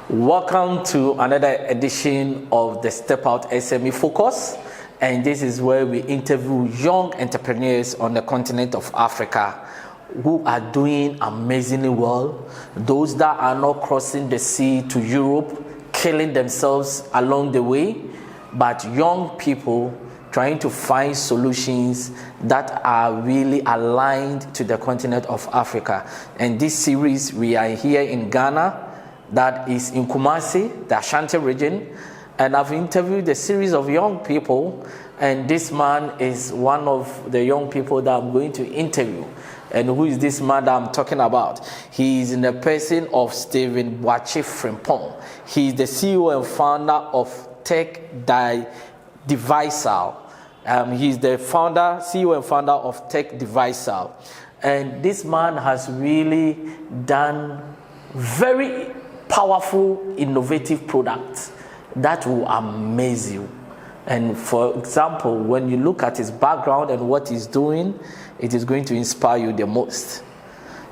Welcome to another edition of the STEPOUT SME Focus, and this is where we interview young entrepreneurs on the continent of Africa who are doing amazingly well, those that are not crossing the sea to Europe, killing themselves along the way, but young people trying to find solutions that are really aligned to the continent of Africa. And this series, we are here in Ghana, that is in Kumasi, the Ashanti region, and I've interviewed a series of young people, and this man is one of the young people that I'm going to interview. And who is this man that I'm talking about? He is in the person of Stephen Frimpong. He is the CEO and founder of T2i TV. He is the CEO and founder of T2i. And this man has really done very powerful, innovative products that will amaze you. And for example, when you look at his background and what he's doing, it is going to inspire you the most.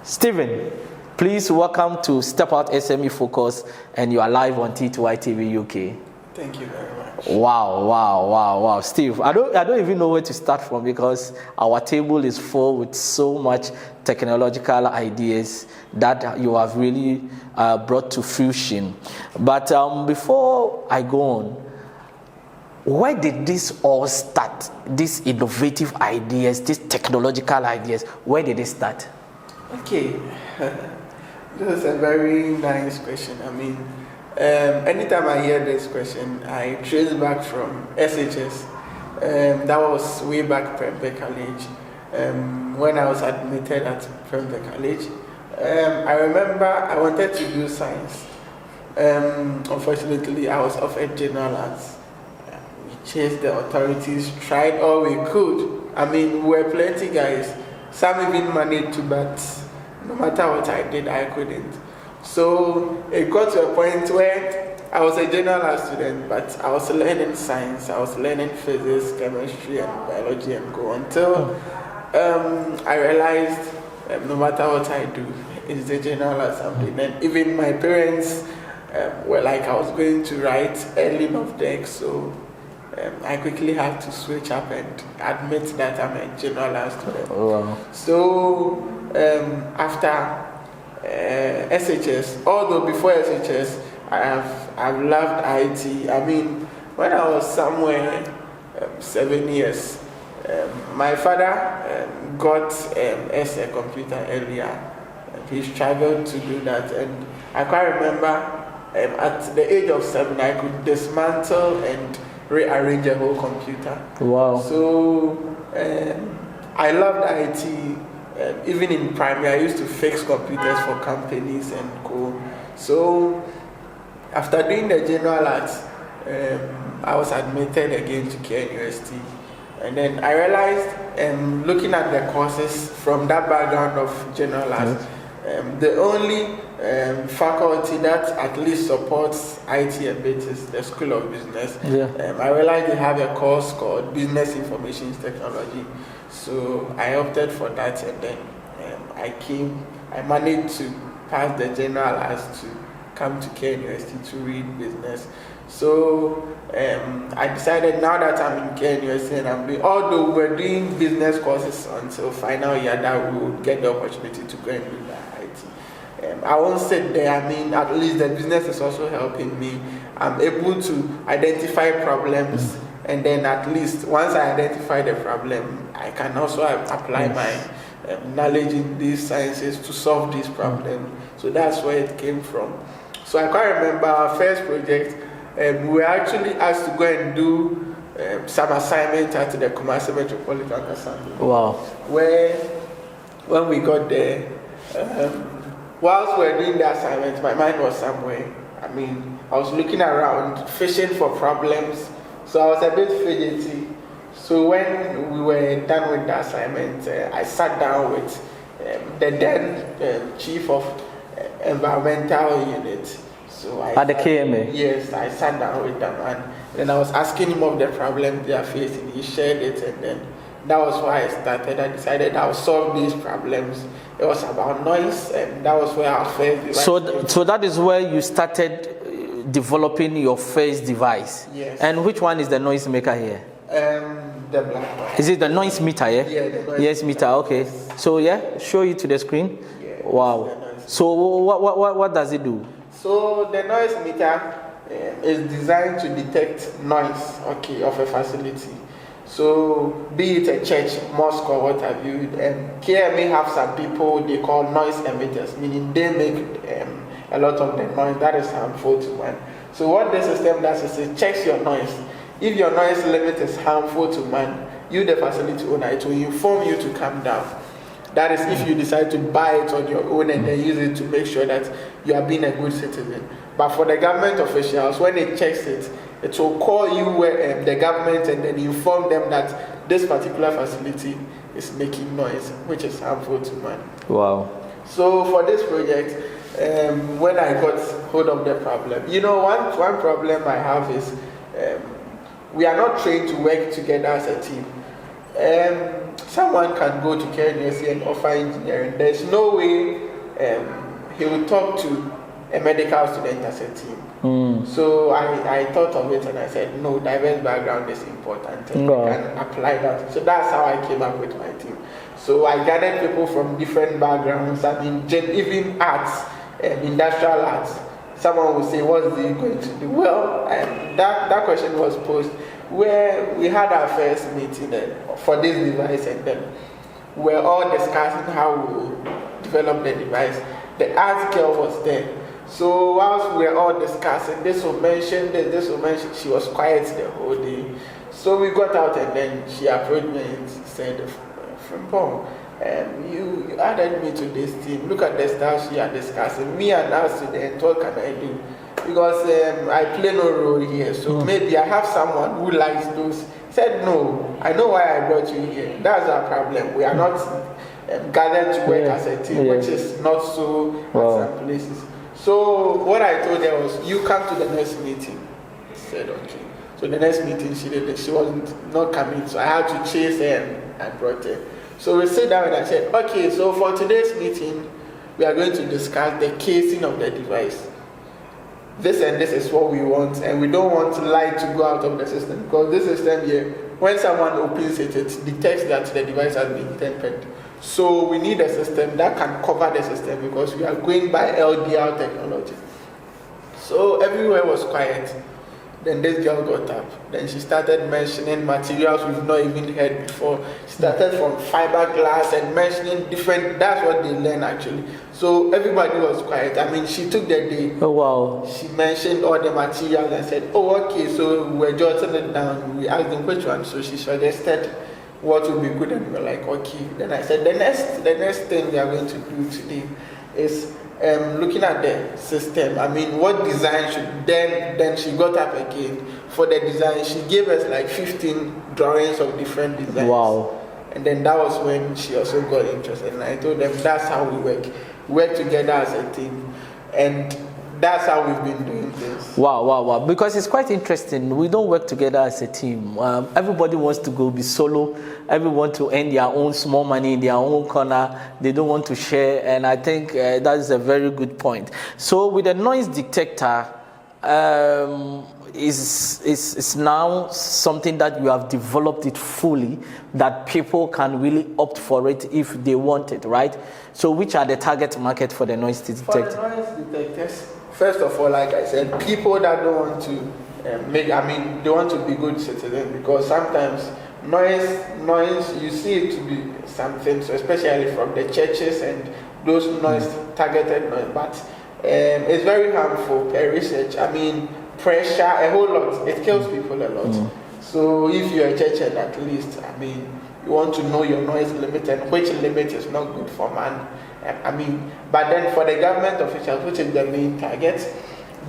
Stephen, please welcome to STEPOUT SME Focus, and you are live on T2i TV UK. Thank you very much. Wow. Steve, I don't even know where to start from because our table is full with so much technological ideas that you have really brought to fruition. But before I go on, where did this all start? These innovative ideas, these technological ideas, where did it start? Okay, this is a very nice question. I mean, anytime I hear this question, I trace back from SHS. That was way back Frimpong College. When I was admitted at Frimpong College, I remember I wanted to do science. Unfortunately, I was offered general arts. We chased the authorities, tried all we could. I mean, we were plenty guys. Some even managed to, but no matter what I did, I couldn't. So it got to a point where I was a general art student, but I was learning science, I was learning physics, chemistry, and biology, and go until I realized no matter what I do, it's the general art something. And even my parents were like I was going to write early of deck, so I quickly had to switch up and admit that I'm a general art student. Oh, wow. So after SHS, although before SHS, I've loved IT. I mean, when I was somewhere 7 years, my father got a computer earlier. He struggled to do that, and I quite remember at the age of 7, I could dismantle and rearrange a whole computer. Wow. So I loved IT. Even in primary, I used to fix computers for companies and co. So after doing the general arts, I was admitted again to Care University. And then I realized, looking at the courses from that background of general arts, the only faculty that at least supports IT a bit is the School of Business. I realized they have a course called Business Information Technology. So I opted for that, and then I managed to pass the general arts to come to Care University to read business. So I decided now that I'm in Care University and I'm doing, although we're doing business courses until final year, that we would get the opportunity to go and do the IT. I won't sit there. I mean, at least the business is also helping me. I'm able to identify problems. And then at least once I identify the problem, I can also apply my knowledge in these sciences to solve this problem. So that's where it came from. So I quite remember our first project, we were actually asked to go and do some assignment at the Kumasi Metropolitan Assembly. Wow. Where when we got there, whilst we were doing the assignment, my mind was somewhere. I mean, I was looking around, fishing for problems. So I was a bit fidgety. So when we were done with the assignment, I sat down with the then chief of environmental unit. So at the KMA? Yes, I sat down with them, and then I was asking him of the problems they are facing. He shared it, and then that was why I started. I decided I would solve these problems. It was about noise, and that was where our first. So that is where you started developing your first device. Yes. And which one is the noise maker here? The black one. Is it the noise meter? Yeah. Yeah, the noise yes, meter. Okay. So yeah, show it to the screen. Yeah, wow. So what does it do? So the noise meter is designed to detect noise, okay, of a facility. So be it a church, mosque, or what have you. Here may have some people they call noise emitters, meaning they make a lot of the noise that is harmful to man. So what the system does is it checks your noise. If your noise limit is harmful to man, you, the facility owner, it will inform you to come down. That is if you decide to buy it on your own and then use it to make sure that you are being a good citizen. But for the government officials, when it checks it, it will call you the government and then inform them that this particular facility is making noise, which is harmful to man. Wow. So for this project, when I got hold of the problem, one problem I have is we are not trained to work together as a team. Someone can go to KNUST and offer engineering. There's no way he will talk to a medical student as a team. So I thought of it and I said, no, diverse background is important and I can apply that. So that's how I came up with my team. So I gathered people from different backgrounds, even arts, industrial arts. Someone will say, what's he going to do? Well, that question was posed where we had our first meeting for this device and then we're all discussing how we will develop the device. The art girl was there. So whilst we were all discussing, this will mention this will mention, she was quiet the whole day. So we got out and then she approached me and said, Frimpong, you added me to this team. Look at the stuff she are discussing. Me and our student, what can I do? Because I play no role here. So maybe I have someone who likes those. He said, no, I know why I brought you here. That's our problem. We are not gathered to work as a team, which is not so at some places. So what I told her was, you come to the next meeting. She said, okay. So the next meeting she wasn't not coming. So I had to chase her and I brought her. So we sit down and I said, okay, so for today's meeting, we are going to discuss the casing of the device. This and this is what we want, and we don't want light to go out of the system, because this system here, when someone opens it, it detects that the device has been tampered. So we need a system that can cover the system because we are going by LDR technology. So everywhere was quiet. Then this girl got up. Then she started mentioning materials we've not even heard before. She started from fiberglass and mentioning different, that's what they learn actually. So everybody was quiet. I mean, she took the day. Oh, wow. She mentioned all the materials and said, oh, okay, so we were jotting it down. We asked them which one. So she suggested what would be good, and we were like, okay. Then I said, the next thing we are going to do today is looking at the system. I mean, what design should, then she got up again for the design. She gave us like 15 drawings of different designs. Wow. And then that was when she also got interested. And I told them that's how we work. We work together as a team. And that's how we've been doing this. Wow. Because it's quite interesting. We don't work together as a team. Everybody wants to go be solo. Everyone to earn their own small money in their own corner. They don't want to share. And I think that is a very good point. So with the noise detector, is now something that you have developed it fully, that people can really opt for it if they want it, right? So which are the target market for the noise detector? For the noise detectors, first of all, like I said, people that don't want to they want to be good citizens, because sometimes noise, you see it to be something, so especially from the churches and those noise targeted noise, but it's very harmful per research. I mean, pressure, a whole lot, it kills people a lot. So if you're a church, at least, I mean, you want to know your noise limit and which limit is not good for man. I mean, but then for the government officials, which is the main target,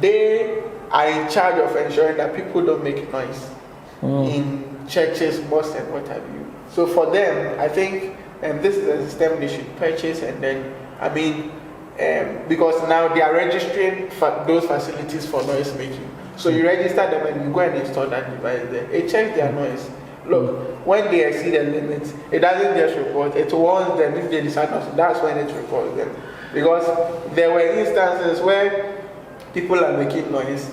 they are in charge of ensuring that people don't make noise in churches, mosques, and what have you. So for them, I think this is a system they should purchase, and then, I mean, because now they are registering those facilities for noise making. So you register them and you go and install that device there. It checks their noise. Look, when they exceed the limits, it doesn't just report, it warns them if they decide not to. That's when it reports them. Because there were instances where people are making noise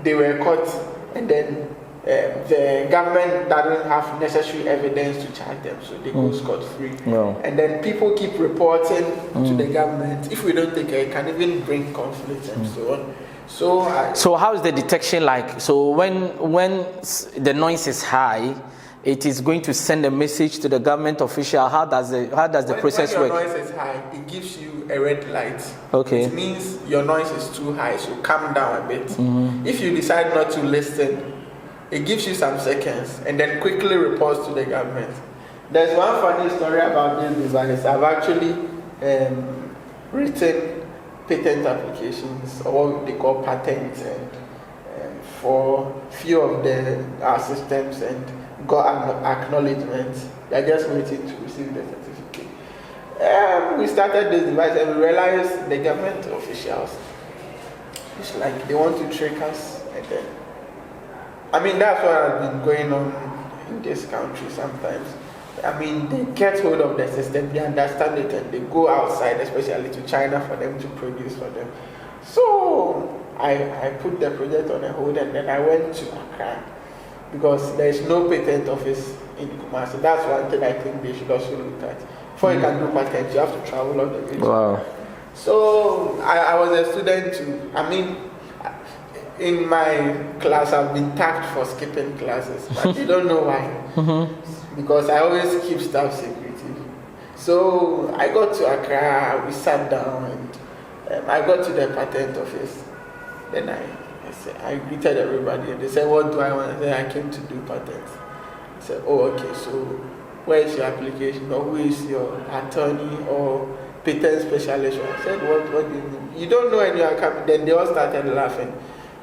they were caught, and then the government doesn't have necessary evidence to charge them, so they go scot-free. No. And then people keep reporting to the government. If we don't take care, it can even bring conflict and so on. So how is the detection like? So when the noise is high, it is going to send a message to the government official. How does the process work? When your noise is high, it gives you a red light. Okay. It means your noise is too high, so calm down a bit. If you decide not to listen, it gives you some seconds and then quickly reports to the government. There's one funny story about this device. I've actually written patent applications, or what they call patents, and for few of our systems, and got an acknowledgement. They're just waiting to receive the certificate. We started this device and we realized the government officials, it's like they want to trick us, and then that's what has been going on in this country sometimes. They get hold of the system, they understand it, and they go outside, especially to China, for them to produce for them. So I put the project on a hold, and then I went to Accra, because there is no patent office in Kumasi. That's one thing I think they should also look at. Before you can do patents, you have to travel all the way. Wow. So I was a student too. In my class, I've been tagged for skipping classes, but you don't know why. Because I always keep stuff secretive. So I got to Accra, we sat down, and I got to the patent office. Then I greeted everybody, and they said, "What do I want?" I said, "I came to do patents." I said, "Oh, okay, so where is your application, or who is your attorney or patent specialist?" I said, what do you mean? You don't know when you are coming? Then they all started laughing.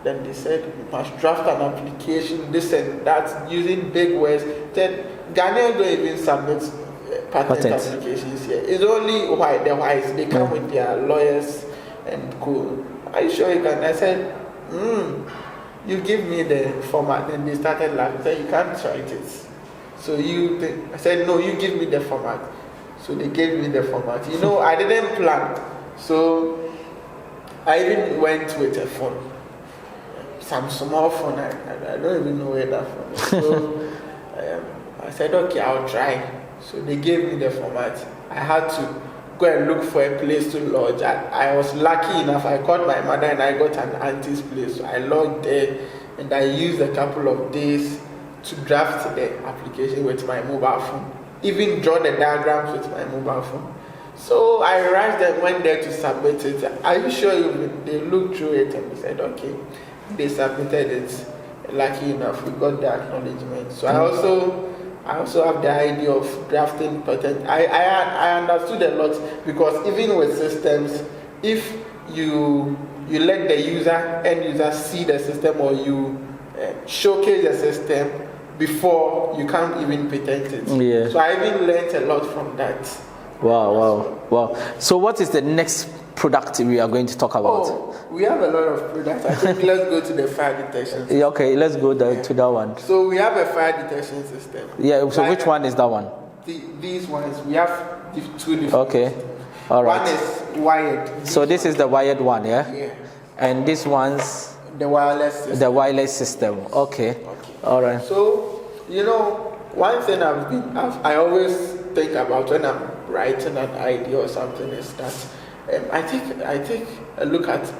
Then they said, "You must draft an application, this and that, using big words." Then Ghanaians don't even submit patent applications here. It's only the whites. They come with their lawyers and go, "Are you sure you can?" I said, "You give me the format." Then they started laughing. I said, "You can't write it." So I said, "No, you give me the format." So they gave me the format. I didn't plan. So I even went with a phone. Some small phone. I don't even know where that phone is. So I said, "Okay, I'll try." So they gave me the format. I had to go and look for a place to lodge. I was lucky enough. I called my mother and I got an auntie's place. So I logged there, and I used a couple of days to draft the application with my mobile phone. Even draw the diagrams with my mobile phone. So I rushed and went there to submit it. "Are you sure they looked through it?" And they said, "Okay." They submitted it. Lucky enough, we got the acknowledgement. So I also have the idea of drafting patent. I understood a lot, because even with systems, if you let the end user see the system, or you showcase the system before, you can't even patent it. Yeah. So I even learned a lot from that. Wow. So what is the next product we are going to talk about? We have a lot of products. I think let's go to the fire detection system. Okay, let's go to that one. So we have a fire detection system. Yeah, so which one is that one? These ones, we have two different. Okay, all right. One is wired. So this is the wired one, yeah? Yeah. And this one's the wireless system. The wireless system. Okay. All right. So, one thing I always think about when I'm writing an idea or something is that I take a look at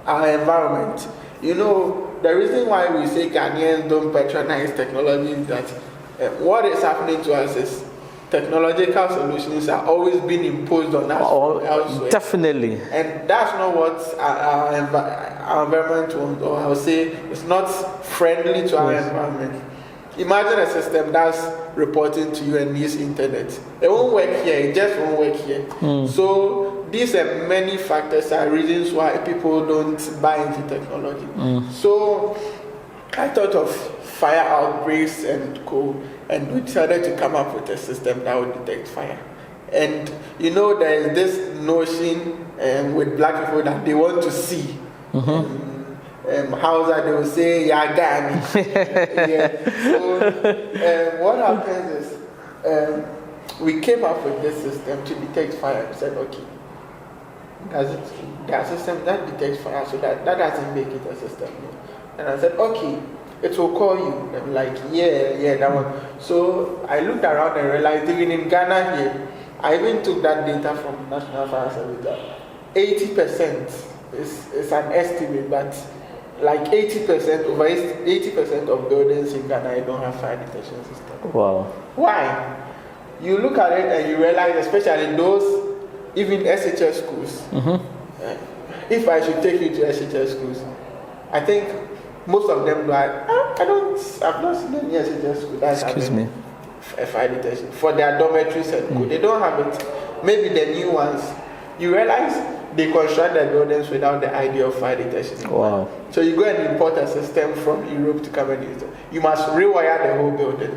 our environment. The reason why we say Ghanaians don't patronize technology is that what is happening to us is technological solutions are always being imposed on us elsewhere. Definitely. And that's not what our environment wants, or I would say it's not friendly to our environment. Imagine a system that's reporting to you and needs internet. It won't work here, it just won't work here. So these are many factors, are reasons why people don't buy into technology. So I thought of fire outbreaks and we decided to come up with a system that would detect fire. And there is this notion with black people that they want to see. Hausa, they will say Yagani. So what happens is we came up with this system to detect fire. We said, okay, there are systems that detect fire, so that doesn't make it a system. And I said, okay, it will call you. I'm like, yeah, that one. So I looked around and realized even in Ghana here, I even took that data from National Fire Service that 80% is an estimate, but like 80%, over 80% of buildings in Ghana don't have fire detection system. Wow. Why? You look at it and you realize, especially those, even SHS schools, if I should take you to SHS schools, I think most of them like, I've not seen any SHS school that having a fire detection for their dormitories and school. They don't have it. Maybe the new ones, you realize they construct their buildings without the idea of fire detection. Wow. So you go and import a system from Europe to come and use it. You must rewire the whole building.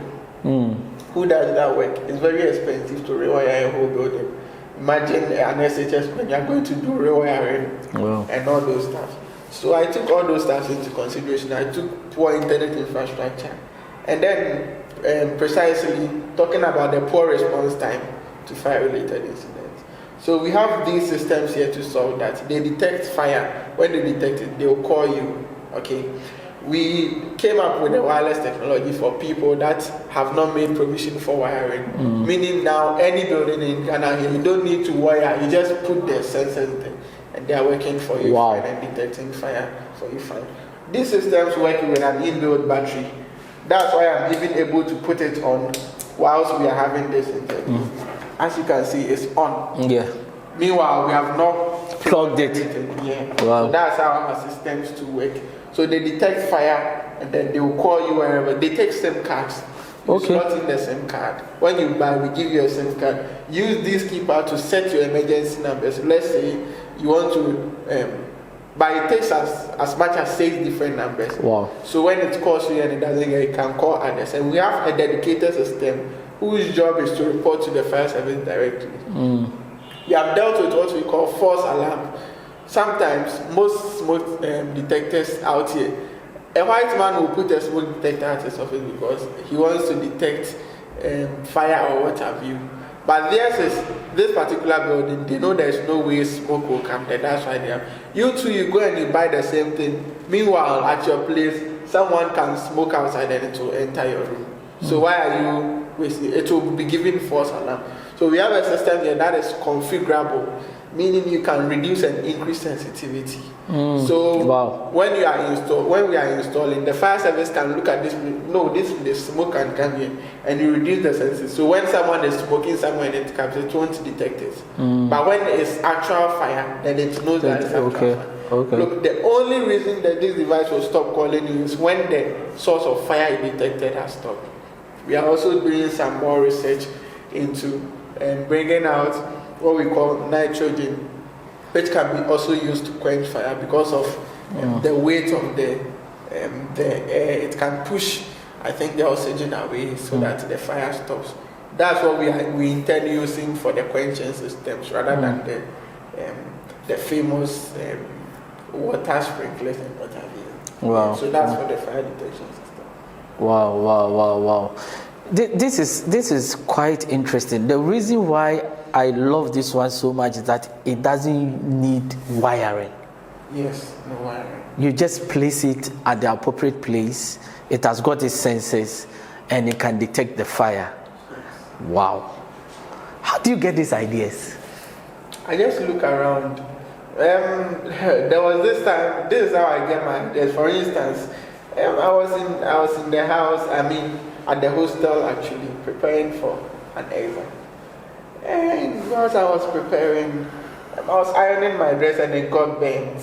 Who does that work? It's very expensive to rewire a whole building. Imagine an SHS when you're going to do rewiring and all those stuff. So I took all those stuff into consideration. I took poor internet infrastructure. And then precisely talking about the poor response time to fire-related incidents. So we have these systems here to solve that. They detect fire. When they detect it, they will call you. Okay. We came up with a wireless technology for people that have not made provision for wiring. Meaning now any building in Ghana here, you don't need to wire. You just put the sensors there, and they are working for you fine and detecting fire for you fine. These systems work with an inbuilt battery. That's why I'm even able to put it on whilst we are having this interview. As you can see, it's on. Yeah. Meanwhile, we have not plugged it. Yeah. Wow. So that's how our systems to work. So they detect fire and then they will call you wherever. They take SIM cards. You slot in the SIM card. When you buy, we give you a SIM card. Use this keeper to set your emergency numbers. Let's say you want to, but it takes as much as 6 different numbers. Wow. So when it calls you and it doesn't get, you can call others. And we have a dedicated system whose job is to report to the fire service directly. We have dealt with what we call false alarm. Sometimes, most smoke detectors out here, a white man will put a smoke detector at his office because he wants to detect fire or what have you. But this particular building, they know there's no way smoke will come there. That's why they have. You too, you go and you buy the same thing. Meanwhile, at your place, someone can smoke outside and it will enter your room. So why are you wasting? It will be giving false alarm. So we have a system here that is configurable, meaning you can reduce and increase sensitivity. So when we are installing, the fire service can look at this. No, the smoke can come here, and you reduce the sensitivity. So when someone is smoking somewhere and it comes, it won't detect it. But when it's actual fire, then it knows that it's actual fire. Look, the only reason that this device will stop calling you is when the source of fire you detected has stopped. We are also doing some more research into bringing out what we call nitrogen, which can be also used to quench fire because of the weight of the air. It can push, I think, the oxygen away so that the fire stops. That's what we intend using for the quenching systems rather than the famous water sprinklers and what have you. Wow. So that's for the fire detection system. Wow. This is quite interesting. The reason why I love this one so much is that it doesn't need wiring. Yes, no wiring. You just place it at the appropriate place. It has got its sensors and it can detect the fire. Wow. How do you get these ideas? I just look around. There was this time, this is how I get my ideas. For instance, I was in the house, at the hostel actually, preparing for an exam. And whilst I was preparing, I was ironing my dress and it got bent.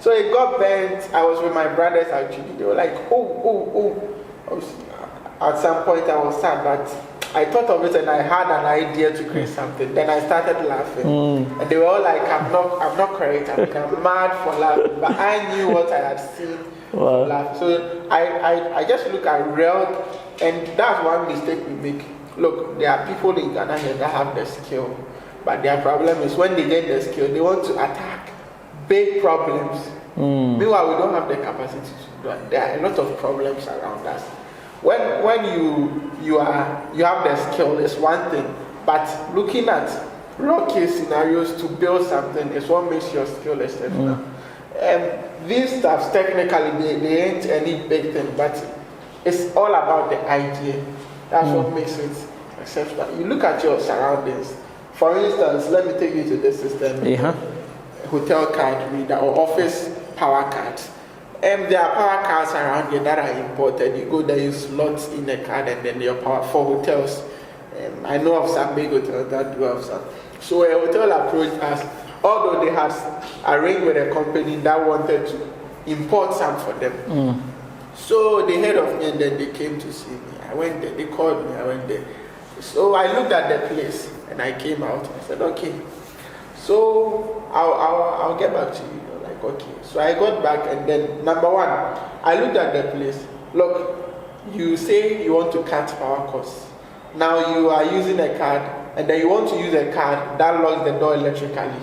So it got bent. I was with my brothers actually. They were like, oh. At some point I was sad, but I thought of it and I had an idea to create something. Then I started laughing. And they were all like, I'm not correct. I'm mad for laughing. But I knew what I had seen. Wow. Laugh. So I just look at real, and that's one mistake we make. Look, there are people in Ghana here that have the skill, but their problem is when they get the skill, they want to attack big problems. Meanwhile, we don't have the capacity to do that. There are a lot of problems around us. When you have the skill is one thing, but looking at real case scenarios to build something is what makes your skill exceptional. These stuffs technically they ain't any big thing, but it's all about the idea. That's what makes it exceptional. You look at your surroundings. For instance, let me take you to this system. Hotel card reader or office power cards. There are power cards around here that are imported. You go there, you slot in a card, and then your power for hotels. I know of some big hotels that do have some. So a hotel approached us, although they had arranged with a company that wanted to import some for them. So they heard of me, and then they came to see me. I went there. They called me. I went there. So I looked at the place, and I came out. I said, okay. So I'll get back to you. Like, okay. So I got back, and then number one, I looked at the place. Look, you say you want to cut power costs. Now you are using a card, and then you want to use a card that locks the door electrically.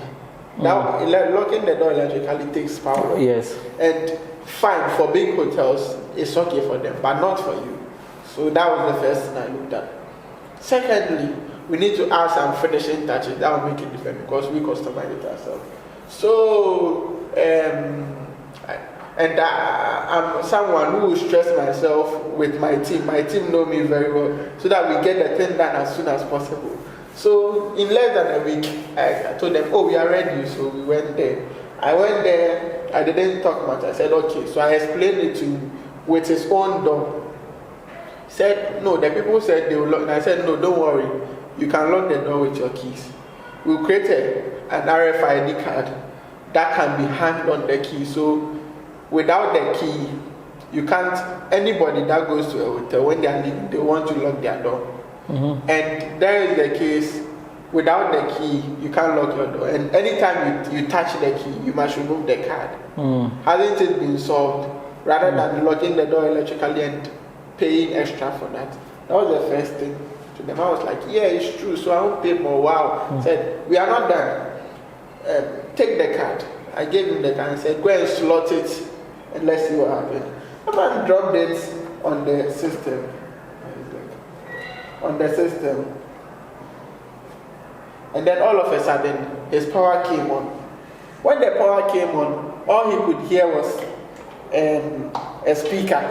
Now locking the door electrically takes power. Yes. And fine for big hotels, it's okay for them, but not for you. So that was the first thing I looked at. Secondly, we need to add some finishing touches that will make it different because we customize it ourselves. So, I'm someone who will stress myself with my team. My team know me very well, so that we get the thing done as soon as possible. So, in less than a week, I told them, oh, we are ready. So we went there. I went there. I didn't talk much. I said, okay. So I explained it to him with his own door. Said, no, the people said they will lock. And I said, no, don't worry. You can lock the door with your keys. We'll create an RFID card that can be hanged on the key. So without the key, you can't, anybody that goes to a hotel, when they are leaving, they want to lock their door. And there is the case, without the key, you can't lock your door. And anytime you touch the key, you must remove the card. Hasn't it been solved? Rather than locking the door electrically and paying extra for that. That was the first thing to them. I was like, yeah, it's true, so I won't pay more. Wow. Said, we are not done. Take the card. I gave him the card and said, go and slot it and let's see what happens. The man dropped it on the system. And then all of a sudden, his power came on. When the power came on, all he could hear was a speaker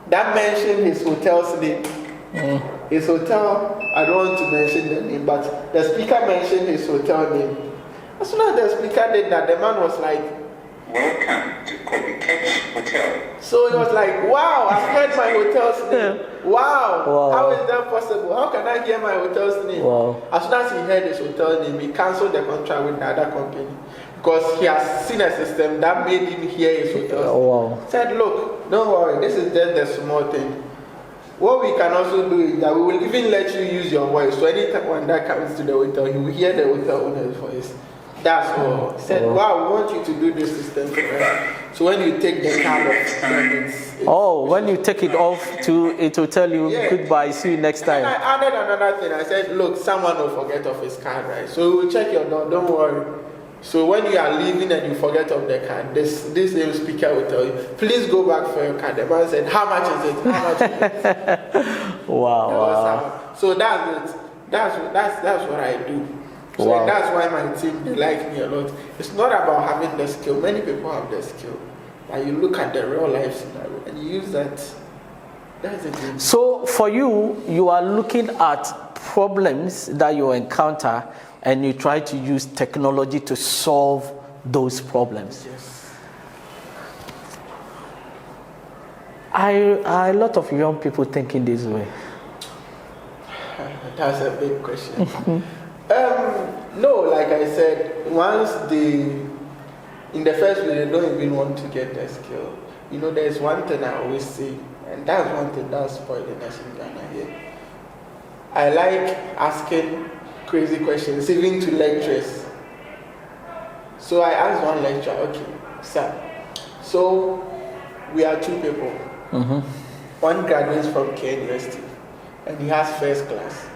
that mentioned his hotel's name. His hotel, I don't want to mention the name, but the speaker mentioned his hotel name. As soon as the speaker did that, the man was like, welcome to Kobe Hotel. So he was like, wow, I've heard my hotel's name. Wow, how is that possible? How can I hear my hotel's name? As soon as he heard his hotel name, he cancelled the contract with the other company because he has seen a system that made him hear his hotel's name. Said, look, don't worry, this is just a small thing. What we can also do is that we will even let you use your voice. So anytime when that comes to the hotel, you will hear the hotel owner's voice. That's all. Said, wow, we want you to do this system for us. So when you take the card off, then it's when you take it off, it will tell you goodbye, see you next time. And I added another thing. I said, look, someone will forget of his card, right? So we'll check your door, don't worry. So when you are leaving and you forget of the card, this same speaker will tell you, please go back for your card. The man said, how much is it? How much is it? Wow. So that's it. That's what I do. So that's why my team, they like me a lot. It's not about having the skill. Many people have the skill. But you look at the real life scenario and you use that. That's the thing. So for you, you are looking at problems that you encounter and you try to use technology to solve those problems. Yes. Are a lot of young people thinking this way? That's a big question. No, like I said, once in the first place, they don't even want to get the skill. You know, there's one thing I always say, and that's one thing that's spoiling us in Ghana here. I like asking crazy questions, even to lecturers. So I asked one lecturer, okay, sir, so we are two people. One graduates from K University, and he has first class.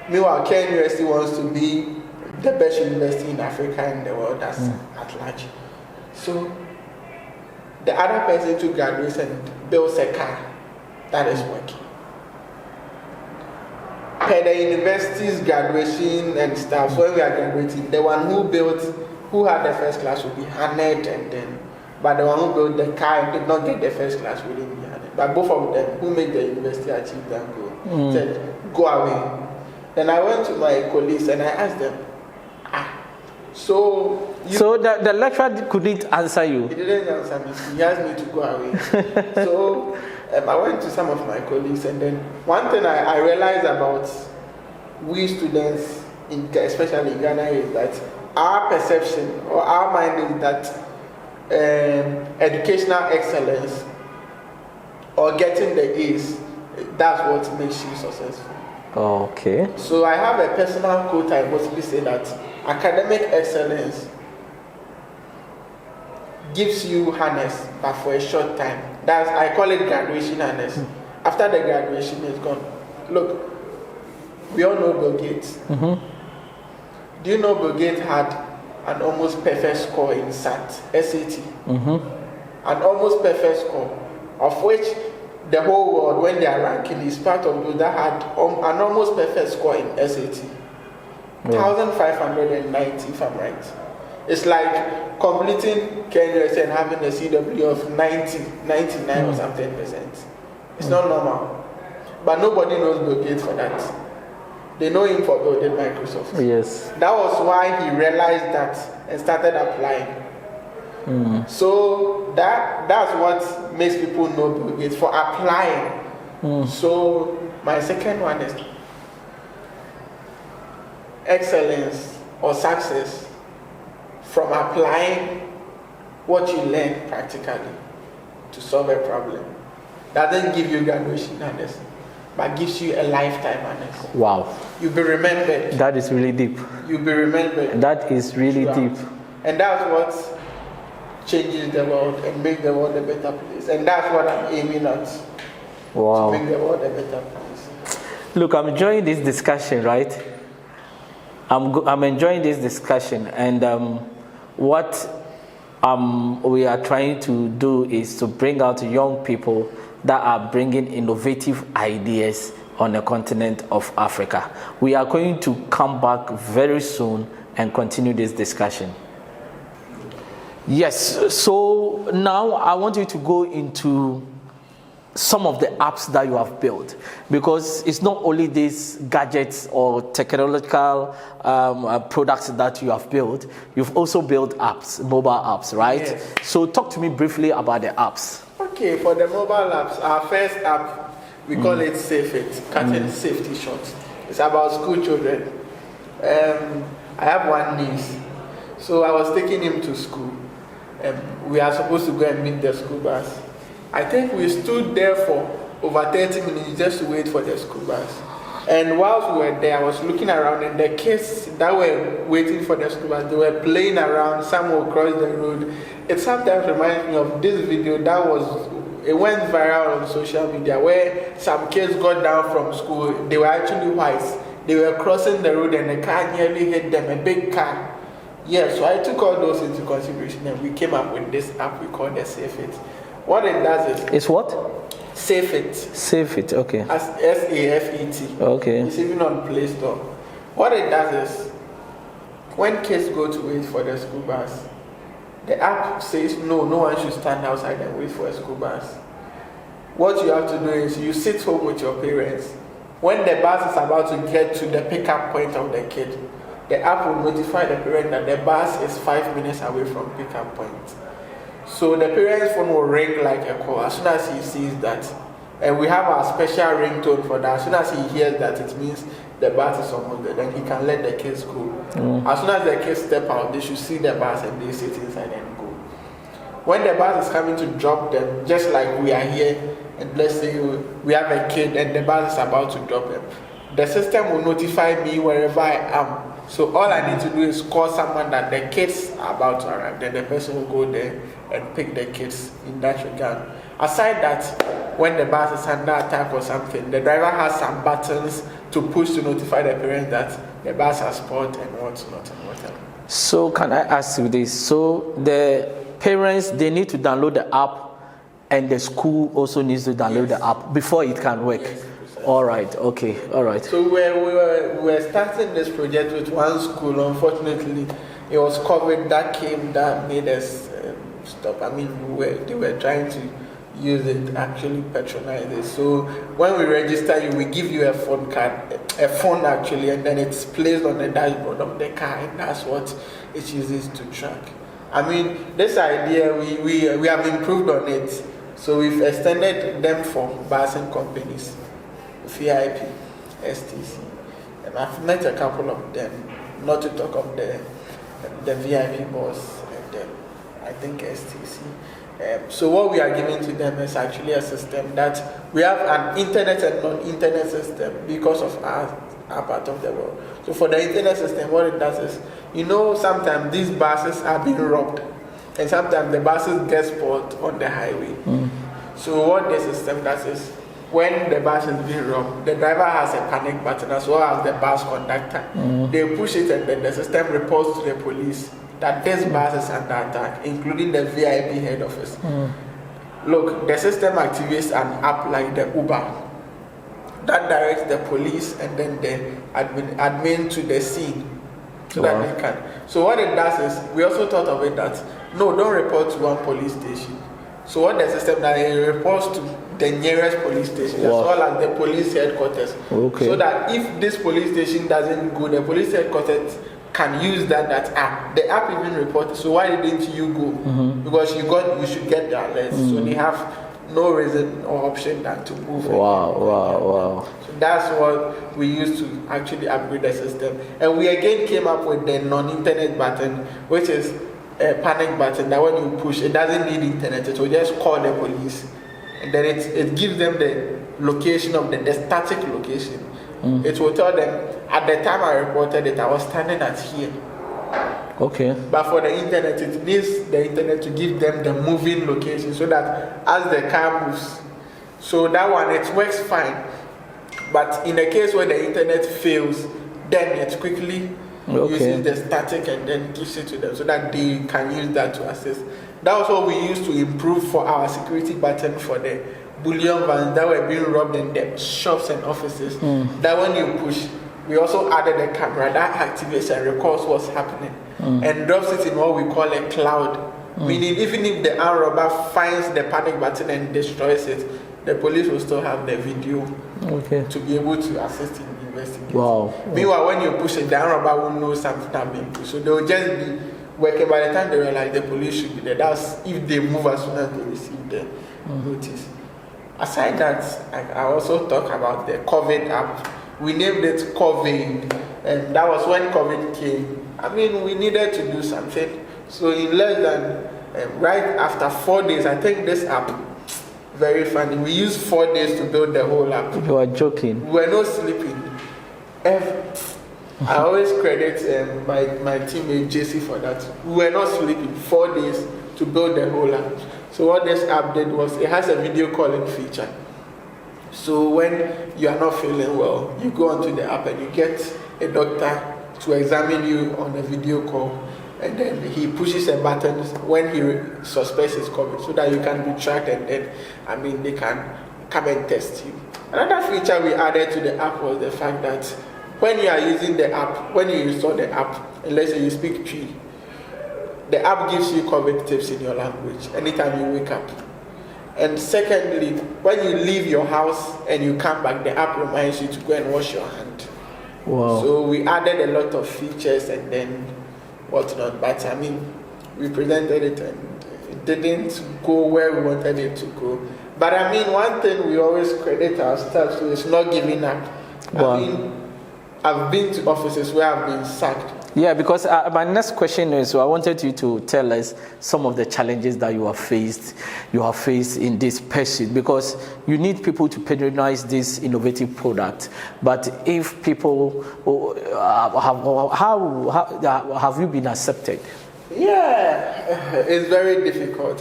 Meanwhile, K University wants to be the best university in Africa and the world that's at large. So the other person to graduate and builds a car that is working. Per the university's graduation and stuff, so when we are graduating, the one who built who had the first class would be honored, and then, but the one who built the car and did not get the first class wouldn't be honored. But both of them who made the university achieve that goal said, go away. Then I went to my colleagues and I asked them, so the lecturer couldn't answer you? He didn't answer me. He asked me to go away. So I went to some of my colleagues, and then one thing I realized about we students, especially in Ghana, is that our perception or our mind is that educational excellence or getting the A's, that's what makes you successful. Okay. So I have a personal quote I mostly say that academic excellence gives you harness, but for a short time. I call it graduation harness. After the graduation is gone. Look, we all know Bill Gates. Do you know Bill Gates had an almost perfect score in SAT? An almost perfect score, of which the whole world, when they are ranking, is part of those that had an almost perfect score in SAT. 1,590, if I'm right. It's like completing Kenya's and having a CW of 99 or something percent. It's not normal. But nobody knows Bill Gates for that. They know him for building Microsoft. Yes. That was why he realized that and started applying. So that's what makes people know Bill Gates, for applying. So my second one is excellence or success from applying what you learn practically to solve a problem. Doesn't give you graduation honors, but gives you a lifetime honors. Wow. You'll be remembered. That is really deep. You'll be remembered. That is really deep. And that's what changes the world and make the world a better place. And that's what I'm aiming at. Wow. To make the world a better place. Look, I'm enjoying this discussion, right? I'm enjoying this discussion, and what we are trying to do is to bring out young people that are bringing innovative ideas on the continent of Africa. We are going to come back very soon and continue this discussion. Yes, so now I want you to go into some of the apps that you have built, because it's not only these gadgets or technological products that you have built, you've also built apps, mobile apps, right? Yes. So talk to me briefly about the apps. Okay, for the mobile apps, our first app, we call it SafeIt, cutting safety shots. It's about school children. I have one niece, so I was taking him to school. We are supposed to go and meet the school bus. I think we stood there for over 30 minutes just to wait for the school bus. And whilst we were there, I was looking around, and the kids that were waiting for the school bus, they were playing around, some will cross the road. It sometimes reminds me of this video it went viral on social media, where some kids got down from school. They were actually white. They were crossing the road and the car nearly hit them, a big car. Yeah, so I took all those into consideration, and we came up with this app we call the SafeIt. What it does is... It's what? SafeIt. SafeIt, okay. As SAFET. Okay. It's even on Play Store. What it does is, when kids go to wait for the school bus, the app says no one should stand outside and wait for a school bus. What you have to do is you sit home with your parents. When the bus is about to get to the pickup point of the kid, the app will notify the parent that the bus is 5 minutes away from pickup point. So the parent's phone will ring like a call as soon as he sees that. And we have our special ringtone for that. As soon as he hears that, it means the bus is almost there. Then he can let the kids go. As soon as the kids step out, they should see the bus and they sit inside and go. When the bus is coming to drop them, just like we are here, and let's say we have a kid and the bus is about to drop them, the system will notify me wherever I am. So all I need to do is call someone that the kids are about to arrive. Then the person will go there and pick the kids in that regard. Aside that, when the bus is under attack or something, the driver has some buttons to push to notify the parents that the bus has spoiled and whatnot and whatever. So can I ask you this? So the parents, they need to download the app, and the school also needs to download the app before it can work. Yes. All right, okay, all right. So we were starting this project with one school. Unfortunately, it was COVID that came that made us stop. I mean, they were trying to use it, actually patronize it. So when we register you, we give you a phone actually, and then it's placed on the dashboard of the car, and that's what it uses to track. I mean, this idea, we have improved on it. So we've extended them for bus and companies, VIP, STC. And I've met a couple of them, not to talk of the VIP boss and I think STC. So what we are giving to them is actually a system that we have an internet and non-internet system because of our part of the world. So for the internet system, what it does is, sometimes these buses are being robbed, and sometimes the buses get spoiled on the highway. So what the system does is, when the bus is being robbed, the driver has a panic button as well as the bus conductor. They push it, and then the system reports to the police that this bus is under attack, including the VIP head office. Look, the system activates an app like the Uber that directs the police and then the admin to the scene so that they can. So what it does is, we also thought of it that, no, don't report to one police station. So what the system does, it reports to the nearest police station as well as the police headquarters. So that if this police station doesn't go, the police headquarters can use that app. The app even reported. So why didn't you go? Because you should get the alert. So they have no reason or option than to move. Wow. So that's what we used to actually upgrade the system. And we again came up with the non-internet button, which is a panic button that when you push, it doesn't need internet. It will just call the police, and then it gives them the location of the static location. It will tell them, at the time I reported it, I was standing at here. But for the internet, it needs the internet to give them the moving location so that as the car moves, so that one, it works fine. But in a case where the internet fails, then it quickly uses the static and then gives it to them so that they can use that to access. That was what we used to improve for our security button for the bullion vans that were being robbed in the shops and offices. That when you push, we also added a camera that activates and records what's happening and drops it in what we call a cloud. Meaning, even if the armed robber finds the panic button and destroys it, the police will still have the video to be able to assist in investigating. Meanwhile, when you push it, the armed robber will know something has been pushed. So they will just be working. By the time they realize the police should be there, that's if they move as soon as they receive the notice. Aside that, I also talk about the COVID app. We named it COVID, and that was when COVID came. I mean, we needed to do something. So in less than, right after 4 days, I think this app, very funny, we used 4 days to build the whole app. You are joking. We were not sleeping. I always credit my teammate JC for that. We were not sleeping 4 days to build the whole app. So what this app did was, it has a video calling feature. So when you are not feeling well, you go onto the app and you get a doctor to examine you on a video call, and then he pushes a button when he suspects it's COVID so that you can be tracked, and then they can come and test you. Another feature we added to the app was the fact that when you are using the app, when you install the app, and let's say you speak Twi, the app gives you COVID tips in your language anytime you wake up. And secondly, when you leave your house and you come back, the app reminds you to go and wash your hand. So we added a lot of features and then whatnot. But we presented it and it didn't go where we wanted it to go. But one thing we always credit our staff to is not giving up. I've been to offices where I've been sacked. Yeah, because my next question is, I wanted you to tell us some of the challenges that you have faced in this pursuit, because you need people to patronize this innovative product. But if people, how have you been accepted? Yeah, it's very difficult.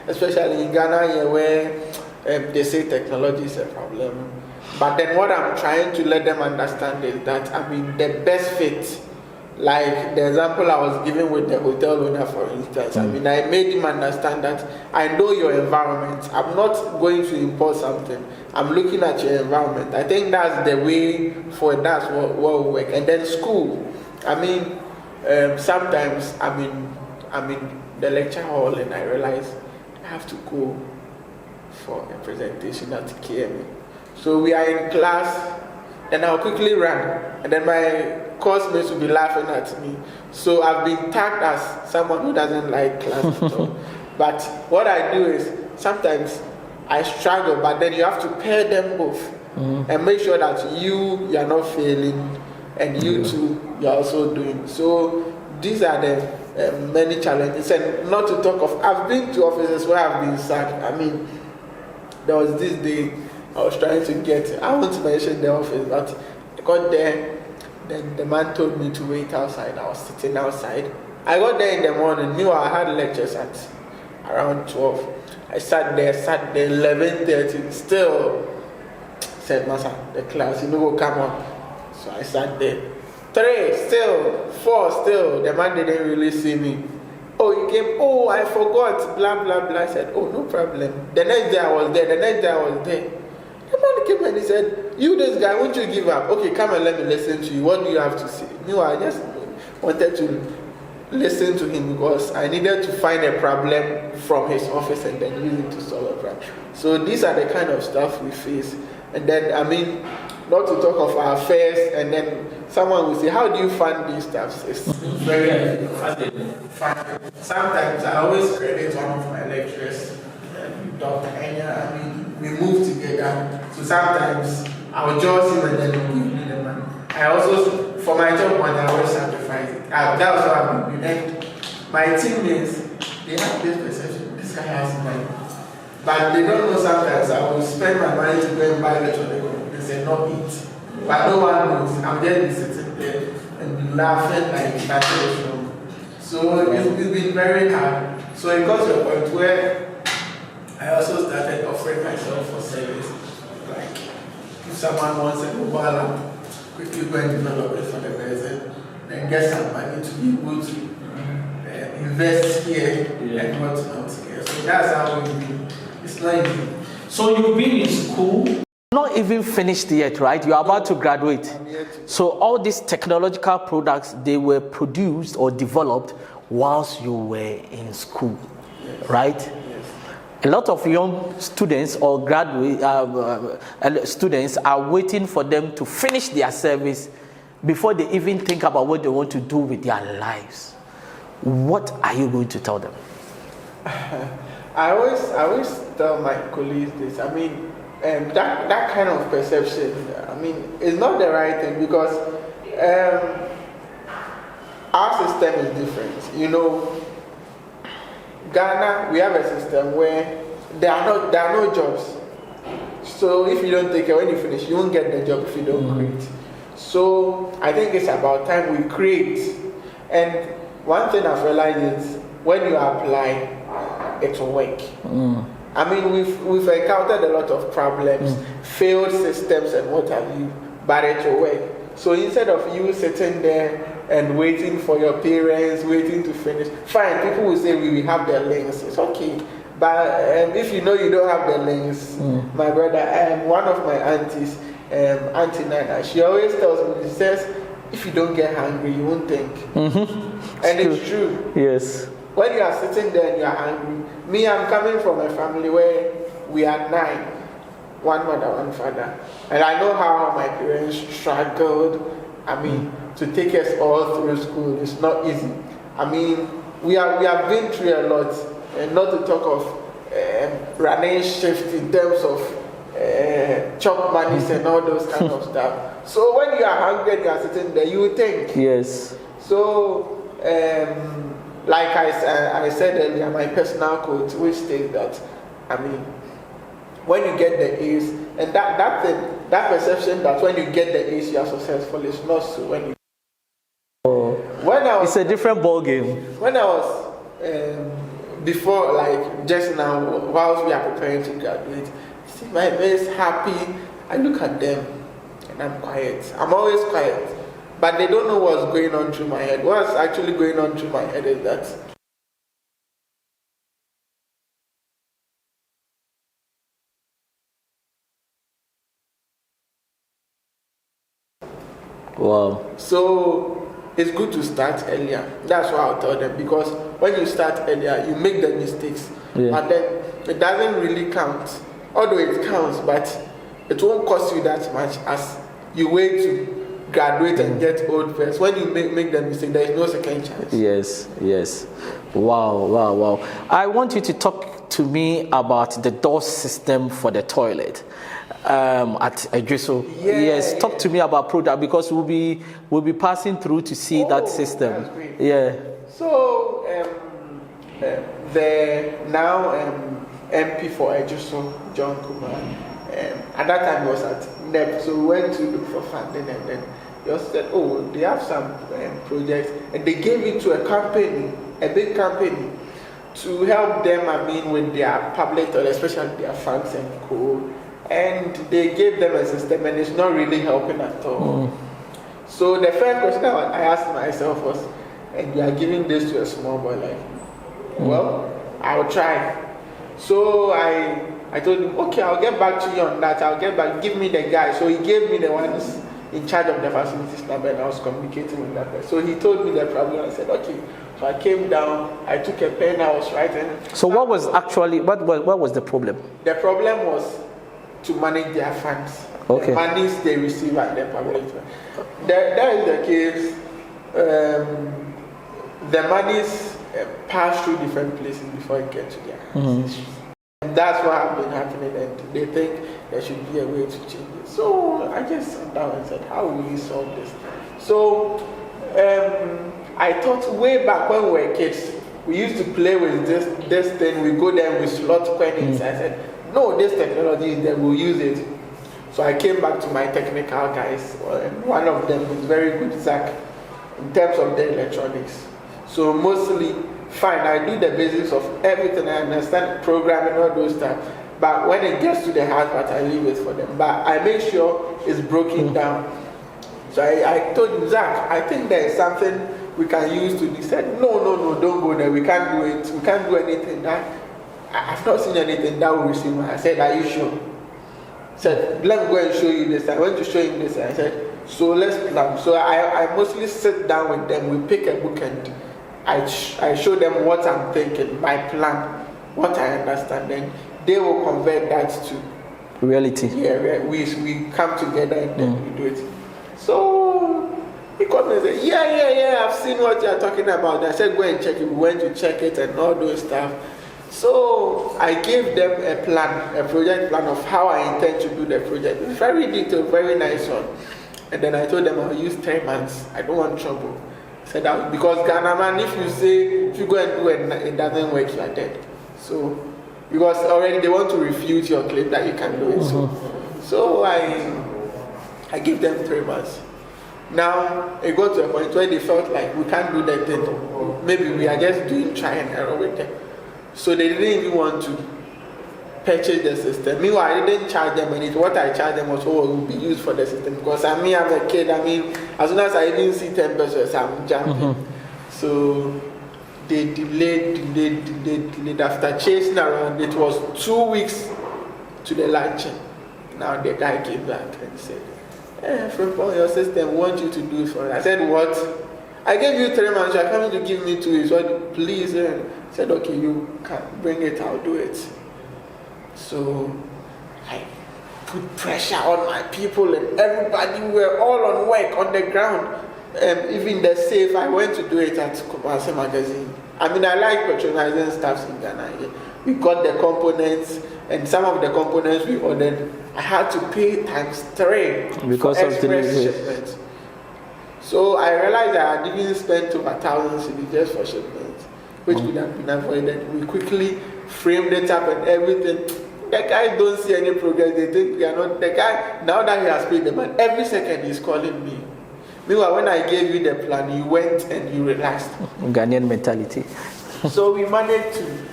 Especially in Ghana here, where they say technology is a problem. But then what I'm trying to let them understand is that the best fit, like the example I was giving with the hotel owner, for instance, I made him understand that I know your environment. I'm not going to impose something. I'm looking at your environment. I think that's the way for that's what will work. And then school. sometimes I'm in the lecture hall and I realize I have to go for a presentation at KMA. So we are in class, and I'll quickly run, and then my course mates will be laughing at me. So I've been tagged as someone who doesn't like class at all. But what I do is sometimes I struggle, but then you have to pair them both and make sure that you are not failing and you too you're also doing. So these are the many challenges, and not to talk of, I've been to offices where I've been sacked. I mean, there was this day I was trying to get, I won't mention the office, but I got there, then the man told me to wait outside. I was sitting outside. I got there in the morning. Meanwhile, I had lectures at around 12. I sat there 11:30, still said, Master, the class, will come on. So I sat there. 3, still, 4, still. The man didn't really see me. Oh, he came, oh, I forgot, blah, blah, blah. I said, oh, no problem. The next day I was there. The man came and he said, you, this guy, won't you give up? Okay, come and let me listen to you. What do you have to say? Meanwhile, I just wanted to listen to him because I needed to find a problem from his office and then use it to solve a problem. So these are the kind of stuff we face. And then, not to talk of our affairs, and then someone will say, how do you fund these stuff? It's very fun. Sometimes I always credit one of my lecturers, Dr. Enya. We move together. So sometimes I'll judge him and then he'll give me the money. I also, for my job money, I always sacrifice it. That was what I've been doing. And my teammates, they have this perception, this guy has money. But they don't know sometimes I will spend my money to go and buy electronic and say, not eat. But no one knows. I'm just sitting there and laughing like nothing is wrong. So it's been very hard. So it got to a point where I also started offering myself for service. Like, if someone wants a mobile app, quickly go and develop it for the person, then get some money to be able to invest here and whatnot here. So that's how we do. It's not easy. So you've been in school, not even finished yet, right? You're about to graduate. So all these technological products, they were produced or developed whilst you were in school, right? A lot of young students or graduate students are waiting for them to finish their service before they even think about what they want to do with their lives. What are you going to tell them? I always tell my colleagues this. That kind of perception, is not the right thing, because our system is different. Ghana, we have a system where there are no jobs. So if you don't take care, when you finish, you won't get the job if you don't create. So I think it's about time we create. And one thing I've realized is when you apply, it will work. We've encountered a lot of problems, failed systems and what have you, but it will work. So instead of you sitting there and waiting for your parents, waiting to finish, fine, people will say we have their links, it's okay. But if you know you don't have the links, my brother, one of my aunties, Auntie Nana, she always tells me, she says, if you don't get hungry, you won't think. And it's true. Yes. When you are sitting there and you are hungry, me, I'm coming from a family where we are 9, one mother, one father. And I know how my parents struggled, to take us all through school. It's not easy. We have been through a lot, and not to talk of running shift in terms of chop monies and all those kind of stuff. So when you are hungry and you are sitting there, you think. Yes. So, like I said earlier, my personal quote, which states that, when you get the A's, and that perception that when you get the A's you are successful is not so. It's a different ball game. When I was before, like just now, whilst we are preparing to graduate, see my mates happy. I look at them and I'm quiet. I'm always quiet, but they don't know what's going on through my head. What's actually going on through my head is that wow. So it's good to start earlier. That's what I'll tell them, because when you start earlier, you make the mistakes, but then it doesn't really count. Although it counts, but it won't cost you that much as you wait to graduate and get old first. When you make the mistake, there is no second chance. Yes. Wow. I want you to talk to me about the door system for the toilet at Edriso. Yes, talk to me about product, because we'll be passing through to see that system. That's great. Yeah. So the now MP for Edriso, John Kumar, at that time he was at NEP, so we went to look for funding, and then they also said, oh, they have some projects, and they gave it to a company, a big company, to help them, with their public, or especially their funds and co. And they gave them a system, and it's not really helping at all. So the first question I asked myself was, and you are giving this to a small boy like me? Well, I'll try. So I told him, okay, I'll get back to you on that. I'll get back, give me the guy. So he gave me the ones in charge of the facilities number, and I was communicating with that person. So he told me the problem. I said, okay. So I came down, I took a pen, I was writing. So what was the problem? The problem was to manage their funds. Okay. The monies they receive at the public. That is the case. The monies pass through different places before it gets to their hands. And that's what has been happening, and they think there should be a way to change it. So I just sat down and said, how will we solve this? So I thought way back when we were kids, we used to play with this thing. We go there with slot coins. I said, no, this technology is there, we'll use it. So I came back to my technical guys, and one of them is very good, Zach, in terms of the electronics. So mostly, fine, I do the basics of everything, I understand programming, all those stuff. But when it gets to the hard part, I leave it for them. But I make sure it's broken down. So I told him, Zach, I think there is something we can use to do. He said, no, don't go there. We can't do it. We can't do anything. I've not seen anything that will receive me. I said, are you sure? He said, let me go and show you this. I went to show him this. I said, so let's plan. So I mostly sit down with them. We pick a book and I show them what I'm thinking, my plan, what I understand. Then they will convert that to reality. Yeah, we come together and then we do it. So he called me and said, yeah, I've seen what you're talking about. I said, go and check it. We went to check it and all those stuff. So I gave them a plan, a project plan of how I intend to do the project. It's very detailed, very nice one. And then I told them I'll use 3 months. I don't want trouble. I said that because Ghana man, if you go and do it, it doesn't work, you are dead. So because already they want to refute your claim that you can do it. So I give them 3 months. Now it got to a point where they felt like we can't do that thing. Maybe we are just doing try and error with them. So they didn't even want to purchase the system. Meanwhile, I didn't charge them anything. What I charged them was what will be used for the system. Because I'm a kid. As soon as I didn't see 10 pesos, I'm jumping. So they delayed. After chasing around, it was 2 weeks to the launching. Now the guy came back and said, Frimpong, your system, we want you to do it for us. I said, what? I gave you 3 months, you're coming to give me 2 weeks. What? Please. I said, okay, you can bring it, I'll do it. So I put pressure on my people, and everybody were all on work on the ground. Even the safe, I went to do it at Kumasi Magazine. I like patronizing staffs in Ghana. We got the components, and some of the components we ordered, I had to pay ×3 because for of express delivery. shipments. So I realized that I didn't spend over 1,000 cedis just for shipments, which could have been avoided. We quickly framed it up and everything. The guy don't see any progress. They think we are not. The guy, now that he has paid the man, every second he's calling me. Meanwhile, when I gave you the plan, you went and you relaxed. Ghanaian mentality. So we managed to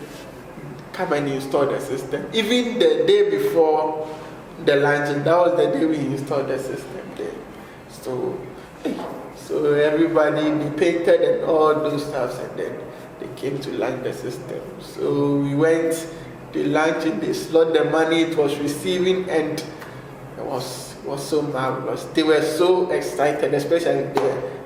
come and install the system. Even the day before the launching, that was the day we installed the system there. So everybody, they painted and all those stuff, and then they came to launch the system. So we went, they launched it, they slot the money, it was receiving, and it was so marvelous. They were so excited, especially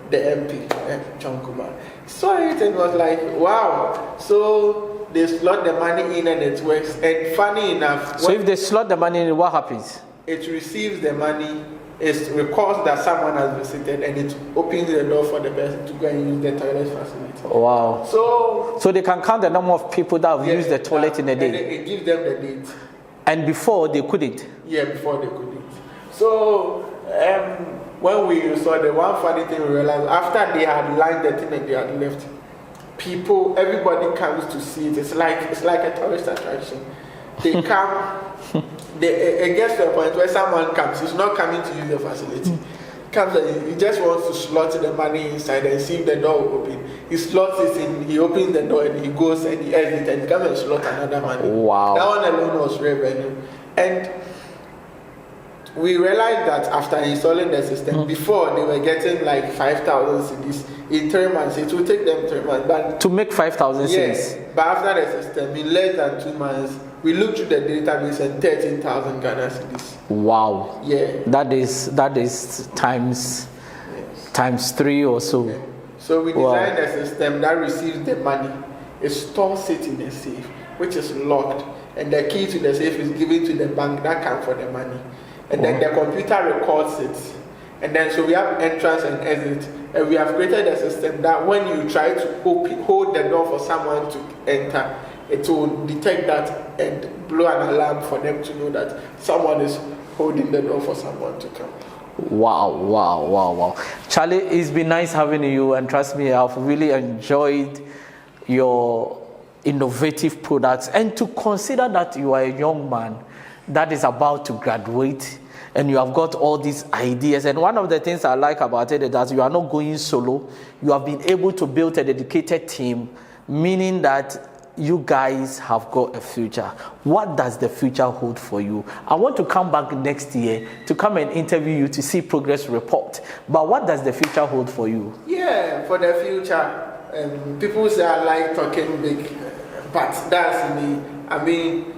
the MP, John Kumar. Saw it and was like, wow. So they slot the money in and it works. And funny enough, so if they slot the money in, what happens? It receives the money, it records that someone has visited, and it opens the door for the person to go and use the toilet facility. Wow. So they can count the number of people that have used the toilet in a day. And it gives them the date. And before they couldn't? Yeah, before they couldn't. So when we saw the one funny thing, we realized after they had lined the thing and they had left, everybody comes to see it. It's like a tourist attraction. They come. It gets to a point where someone comes. He's not coming to use the facility. Comes and he just wants to slot the money inside and see if the door will open. He slots it in. He opens the door and he goes and he exits and he comes and slot another money. Wow. That one alone was revenue. And we realized that after installing the system, before they were getting like 5,000 cedis in 3 months. It will take them 3 months. But to make 5,000 cedis? Yes. But after the system, in less than 2 months, we looked through the database and 13,000 Ghana cedis. Wow. Yeah. That is times 3 or so. Yeah. So we designed a system that receives the money. It stores it in a safe, which is locked. And the key to the safe is given to the bank that comes for the money. And then the computer records it. And then so we have entrance and exit. And we have created a system that when you try to hold the door for someone to enter, it will detect that and blow an alarm for them to know that someone is holding the door for someone to come. Wow. Charlie, it's been nice having you, and trust me, I've really enjoyed your innovative products. And to consider that you are a young man that is about to graduate and you have got all these ideas. And one of the things I like about it is that you are not going solo. You have been able to build a dedicated team, meaning that you guys have got a future. What does the future hold for you? I want to come back next year to come and interview you to see progress report. But what does the future hold for you? Yeah, for the future, people say I like talking big, but that's me. I mean,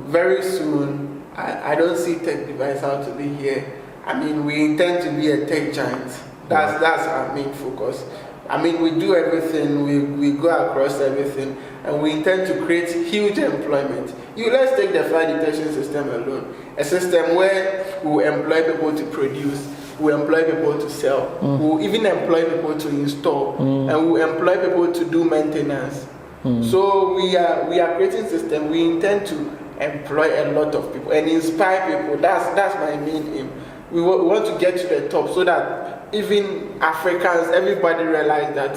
very soon, I don't see tech device out to be here. I mean, we intend to be a tech giant. That's our main focus. I mean, we do everything, we go across everything, and we intend to create huge employment. Let's take the fire detection system alone. A system where we employ people to produce, we employ people to sell, we even employ people to install, and we employ people to do maintenance. So we are creating a system. We intend to employ a lot of people and inspire people. That's my main aim. We want to get to the top so that even Africans, everybody realize that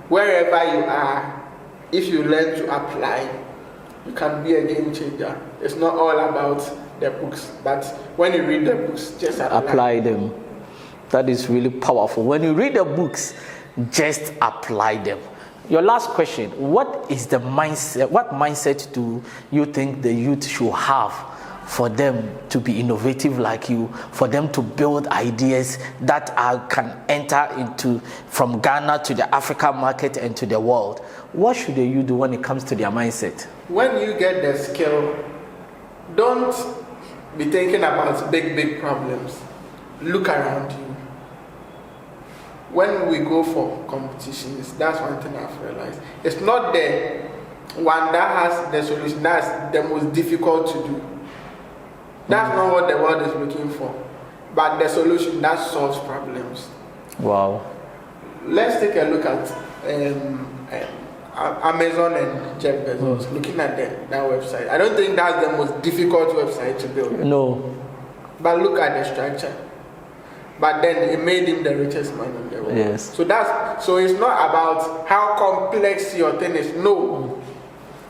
wherever you are, if you learn to apply, you can be a game changer. It's not all about the books, but when you read the books, just apply them. That is really powerful. When you read the books, just apply them. Your last question, what is the mindset? What mindset do you think the youth should have for them to be innovative like you, for them to build ideas that can enter into from Ghana to the African market and to the world? What should you do when it comes to their mindset? When you get the skill, don't be thinking about big problems. Look around you. When we go for competitions, that's one thing I've realized. It's not the one that has the solution that's the most difficult to do. That's not what the world is looking for. But the solution that solves problems. Wow. Let's take a look at Amazon and Jeff Bezos, looking at that website. I don't think that's the most difficult website to build. No. But look at the structure. But then it made him the richest man in the world. Yes. So it's not about how complex your thing is. No.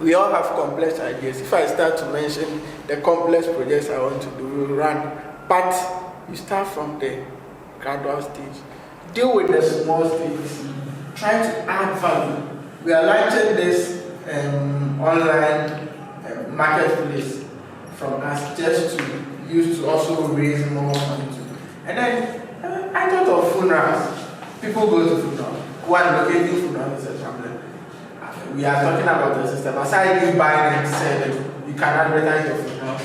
We all have complex ideas. If I start to mention the complex projects I want to do, we'll run. But you start from the gradual stage. Deal with the small stages. Try to add value. We are launching this online marketplace from us just to use to also raise more money. And then I thought of funerals. People go to funerals. One, locating funerals is a problem. We are talking about the system. Aside you buying and selling, you can advertise your funeral.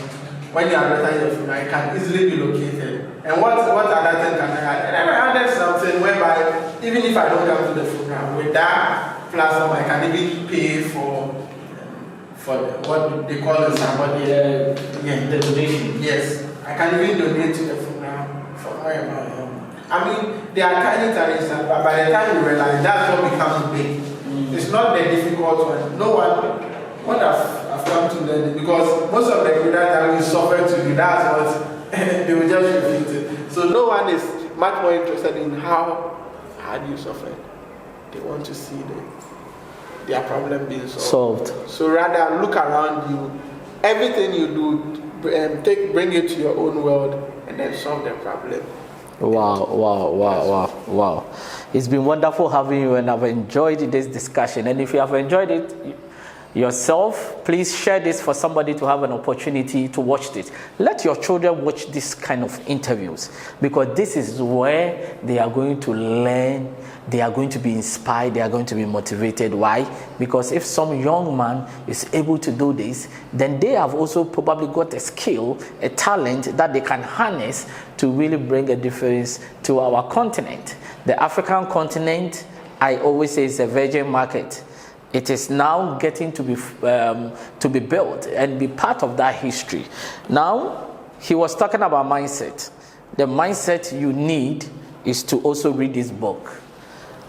When you advertise your funeral, it can easily be located. And what other thing can I add? And then I added something whereby even if I don't come to the funeral, with that platform, I can even pay for what they call the somebody. The donation. Yes, I can even donate to the funeral for whatever. I mean, there are tiny but by the time you realize that's what becomes big. It's not the difficult one. No one, what I've come to learn, because most of the people that we suffer to do, that's what they will just repeat it. So no one is much more interested in how hard you suffered. They want to see their problem being solved. So rather look around you, everything you do, bring it to your own world and then solve the problem. Wow. It's been wonderful having you, and I've enjoyed this discussion. And if you have enjoyed it yourself, please share this for somebody to have an opportunity to watch this. Let your children watch this kind of interviews, because this is where they are going to learn, they are going to be inspired, they are going to be motivated. Why? Because if some young man is able to do this, then they have also probably got a skill, a talent that they can harness to really bring a difference to our continent. The African continent, I always say, is a virgin market. It is now getting to be built and be part of that history. Now, he was talking about mindset. The mindset you need is to also read this book.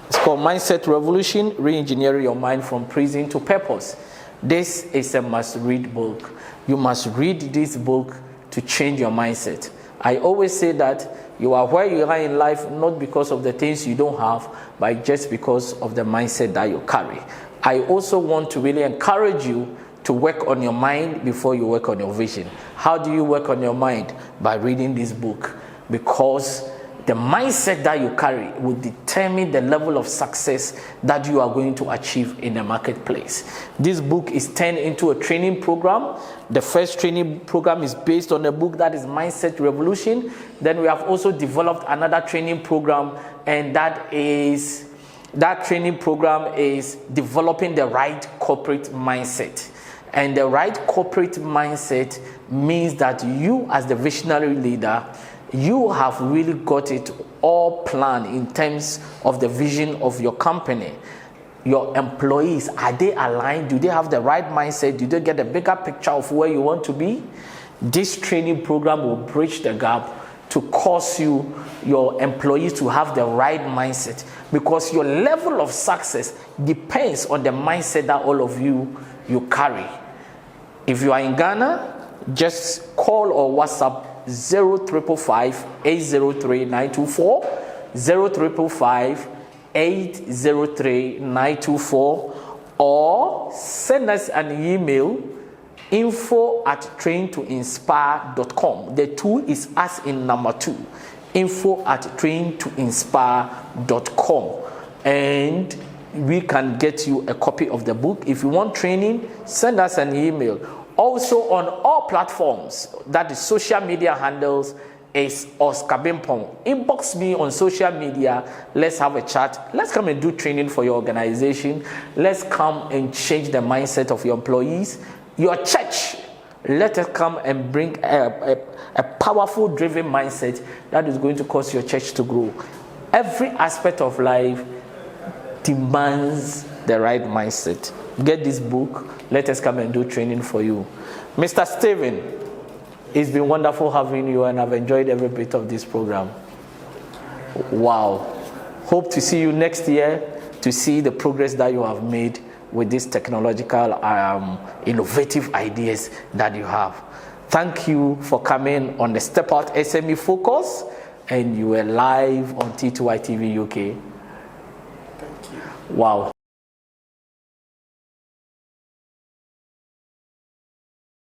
It's called Mindset Revolution, Re-Engineering Your Mind from Prison to Purpose. This is a must-read book. You must read this book to change your mindset. I always say that you are where you are in life not because of the things you don't have, but just because of the mindset that you carry. I also want to really encourage you to work on your mind before you work on your vision. How do you work on your mind? By reading this book, because the mindset that you carry will determine the level of success that you are going to achieve in the marketplace. This book is turned into a training program. The first training program is based on a book that is Mindset Revolution. Then we have also developed another training program, and that training program is developing the right corporate mindset. And the right corporate mindset means that you, as the visionary leader, you have really got it all planned in terms of the vision of your company. Your employees, are they aligned? Do they have the right mindset? Do they get a bigger picture of where you want to be? This training program will bridge the gap to cause your employees to have the right mindset, because your level of success depends on the mindset that all of you carry. If you are in Ghana, just call or WhatsApp 0555 803 924, 0555 803 924, or send us an email, info@traintoinspire.com. The 2 is as in number 2, info@traintoinspire.com, and we can get you a copy of the book. If you want training, send us an email. Also on all platforms, that is social media handles, is Oscar Bimpong. Inbox me on social media. Let's have a chat. Let's come and do training for your organization. Let's come and change the mindset of your employees. Your church, let us come and bring a powerful, driven mindset that is going to cause your church to grow. Every aspect of life demands the right mindset. Get this book. Let us come and do training for you. Mr. Stephen, it's been wonderful having you, and I've enjoyed every bit of this program. Wow. Hope to see you next year to see the progress that you have made with these technological, innovative ideas that you have. Thank you for coming on the STEPOUT SME Focus, and you were live on T2i TV UK. Thank you. Wow.